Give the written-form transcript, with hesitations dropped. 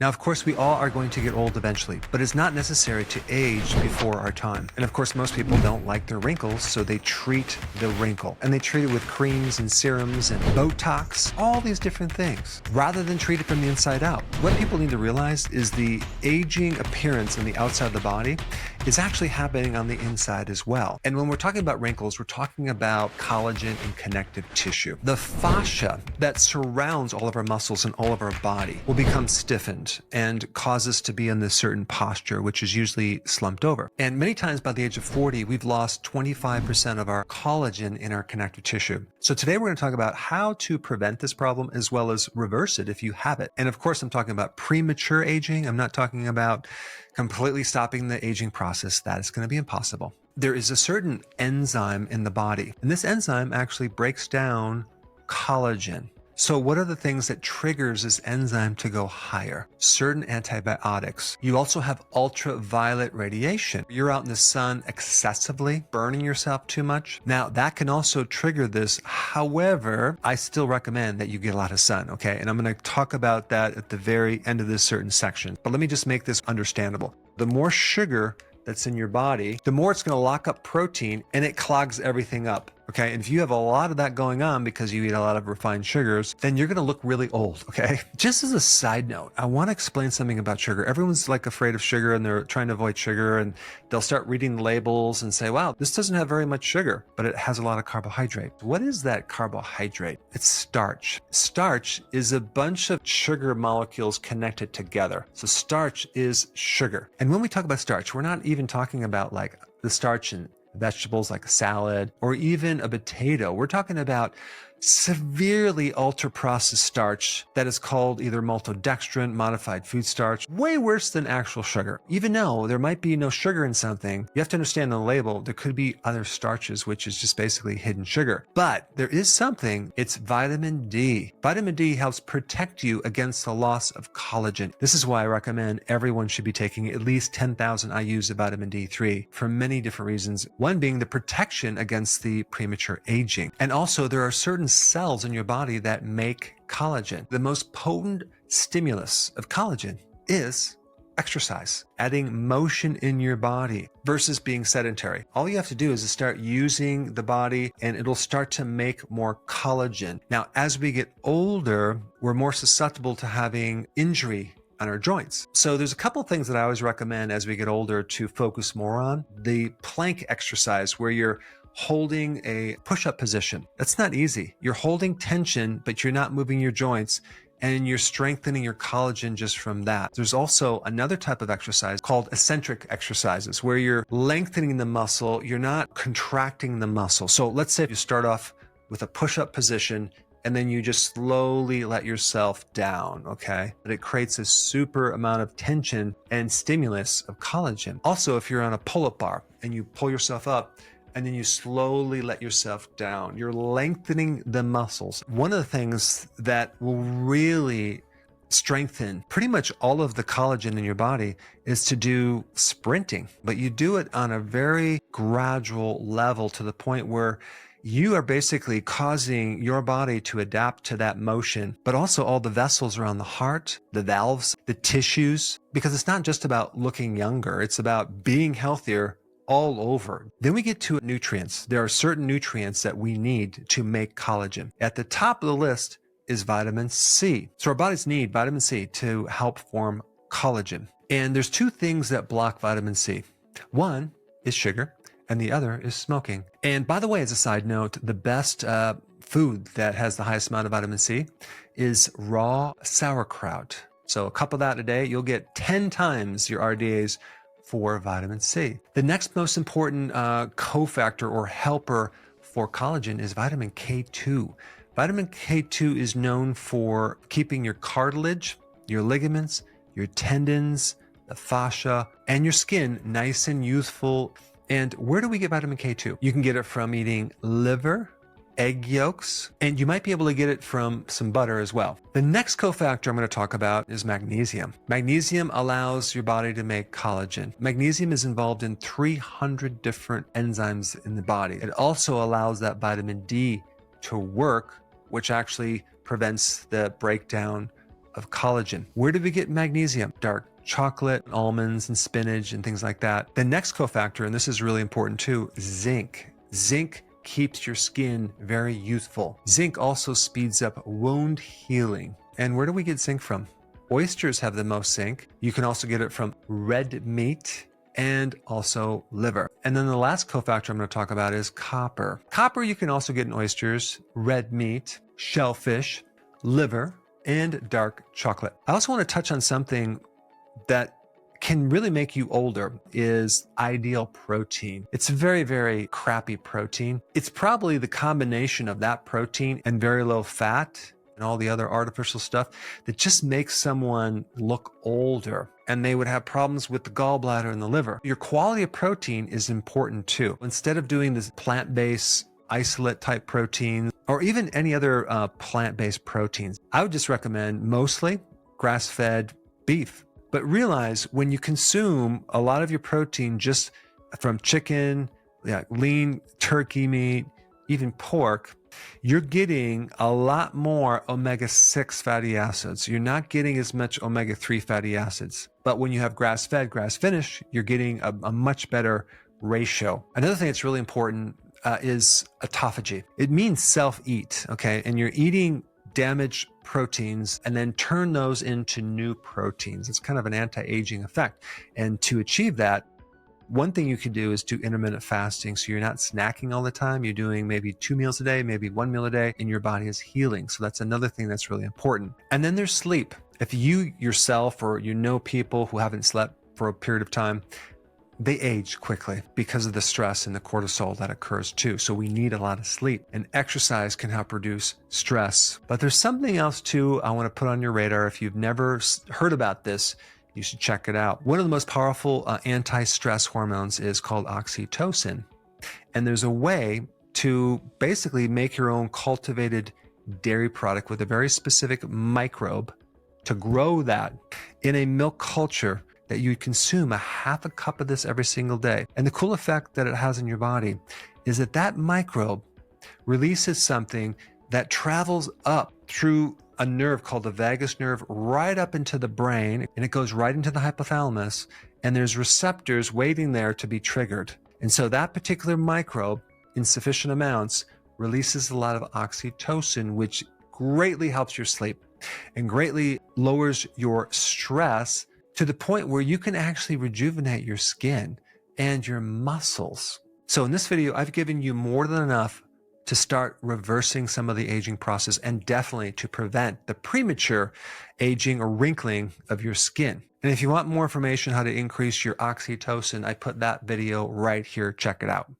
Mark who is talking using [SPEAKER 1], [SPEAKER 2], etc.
[SPEAKER 1] Now, of course, we all are going to get old eventually, but it's not necessary to age before our time. And of course, most people don't like their wrinkles, so they treat the wrinkle. And they treat it with creams and serums and Botox, all these different things, rather than treat it from the inside out. What people need to realize is the aging appearance on the outside of the body is actually happening on the inside as well. And when we're talking about wrinkles, we're talking about collagen and connective tissue. The fascia that surrounds all of our muscles and all of our body will become stiffened and cause us to be in this certain posture, which is usually slumped over. And many times by the age of 40, we've lost 25% of our collagen in our connective tissue. So today we're going to talk about how to prevent this problem as well as reverse it if you have it. And of course, I'm talking about premature aging. I'm not talking about completely stopping the aging process. That is going to be impossible. There is a certain enzyme in the body, and this enzyme actually breaks down collagen. So what are the things that triggers this enzyme to go higher? Certain antibiotics. You also have ultraviolet radiation. You're out in the sun excessively, burning yourself too much. Now that can also trigger this. However, I still recommend that you get a lot of sun, okay? And I'm gonna talk about that at the very end of this certain section. But let me just make this understandable. The more sugar that's in your body, the more it's going to lock up protein and it clogs everything up. Okay. And if you have a lot of that going on because you eat a lot of refined sugars, then you're going to look really old. Okay. Just as a side note, I want to explain something about sugar. Everyone's like afraid of sugar and they're trying to avoid sugar, and they'll start reading the labels and say, wow, this doesn't have very much sugar, but it has a lot of carbohydrate. What is that carbohydrate? It's starch. Starch is a bunch of sugar molecules connected together. So starch is sugar. And when we talk about starch, we're not even talking about like the starch in vegetables like a salad or even a potato. We're talking about severely ultra-processed starch that is called either maltodextrin, modified food starch, way worse than actual sugar. Even though there might be no sugar in something, you have to understand on the label, there could be other starches, which is just basically hidden sugar. But there is something, it's vitamin D. Vitamin D helps protect you against the loss of collagen. This is why I recommend everyone should be taking at least 10,000 IUs of vitamin D3 for many different reasons. One being the protection against the premature aging. And also there are certain cells in your body that make collagen. The most potent stimulus of collagen is exercise, adding motion in your body versus being sedentary. All you have to do is to start using the body and it'll start to make more collagen. Now, as we get older, we're more susceptible to having injury on our joints. So there's a couple things that I always recommend as we get older to focus more on. The plank exercise, where you're holding a push-up position. That's not easy. You're holding tension, but you're not moving your joints, and you're strengthening your collagen just from that. There's also another type of exercise called eccentric exercises, where you're lengthening the muscle, you're not contracting the muscle. So let's say if you start off with a push-up position and then you just slowly let yourself down, okay? But it creates a super amount of tension and stimulus of collagen. Also, if you're on a pull-up bar and you pull yourself up, and then you slowly let yourself down, you're lengthening the muscles. One of the things that will really strengthen pretty much all of the collagen in your body is to do sprinting, but you do it on a very gradual level to the point where you are basically causing your body to adapt to that motion, but also all the vessels around the heart, the valves, the tissues, because it's not just about looking younger, it's about being healthier all over. Then we get to nutrients. There are certain nutrients that we need to make collagen. At the top of the list is vitamin C. So our bodies need vitamin C to help form collagen. And there's two things that block vitamin C. One is sugar, and the other is smoking. And by the way, as a side note, the best food that has the highest amount of vitamin C is raw sauerkraut. So a cup of that a day, you'll get 10 times your RDAs for vitamin C. The next most important cofactor or helper for collagen is vitamin K2. Vitamin K2 is known for keeping your cartilage, your ligaments, your tendons, the fascia, and your skin nice and youthful. And where do we get vitamin K2? You can get it from eating liver, egg yolks, and you might be able to get it from some butter as well. The next cofactor I'm going to talk about is magnesium. Magnesium allows your body to make collagen. Magnesium is involved in 300 different enzymes in the body. It also allows that vitamin D to work, which actually prevents the breakdown of collagen. Where do we get magnesium? Dark chocolate, almonds, and spinach, and things like that. The next cofactor, and this is really important too, zinc. Zinc keeps your skin very youthful. Zinc also speeds up wound healing. And where do we get zinc from? Oysters have the most zinc. You can also get it from red meat and also liver. And then the last cofactor I'm going to talk about is copper. Copper you can also get in oysters, red meat, shellfish, liver, and dark chocolate. I also want to touch on something that can really make you older is ideal protein. It's a very, very crappy protein. It's probably the combination of that protein and very low fat and all the other artificial stuff that just makes someone look older, and they would have problems with the gallbladder and the liver. Your quality of protein is important too. Instead of doing this plant-based isolate type proteins or even any other plant-based proteins, I would just recommend mostly grass-fed beef. But realize when you consume a lot of your protein just from chicken, lean turkey meat, even pork, you're getting a lot more omega-6 fatty acids. You're not getting as much omega-3 fatty acids. But when you have grass-fed, grass-finished, you're getting a much better ratio. Another thing that's really important is autophagy. It means self-eat, okay? And you're eating damaged proteins and then turn those into new proteins. It's kind of an anti-aging effect. And to achieve that, one thing you can do is do intermittent fasting. So you're not snacking all the time. You're doing maybe 2 meals a day, maybe 1 meal a day, and your body is healing. So that's another thing that's really important. And then there's sleep. If you yourself or you know people who haven't slept for a period of time, they age quickly because of the stress and the cortisol that occurs too. So we need a lot of sleep, and exercise can help reduce stress. But there's something else too I want to put on your radar. If you've never heard about this, you should check it out. One of the most powerful anti-stress hormones is called oxytocin. And there's a way to basically make your own cultivated dairy product with a very specific microbe to grow that in a milk culture that you consume a half a cup of this every single day. And the cool effect that it has in your body is that that microbe releases something that travels up through a nerve called the vagus nerve right up into the brain, and it goes right into the hypothalamus, and there's receptors waiting there to be triggered. And so that particular microbe, in sufficient amounts, releases a lot of oxytocin, which greatly helps your sleep and greatly lowers your stress to the point where you can actually rejuvenate your skin and your muscles. So in this video, I've given you more than enough to start reversing some of the aging process and definitely to prevent the premature aging or wrinkling of your skin. And if you want more information how to increase your oxytocin, I put that video right here. Check it out.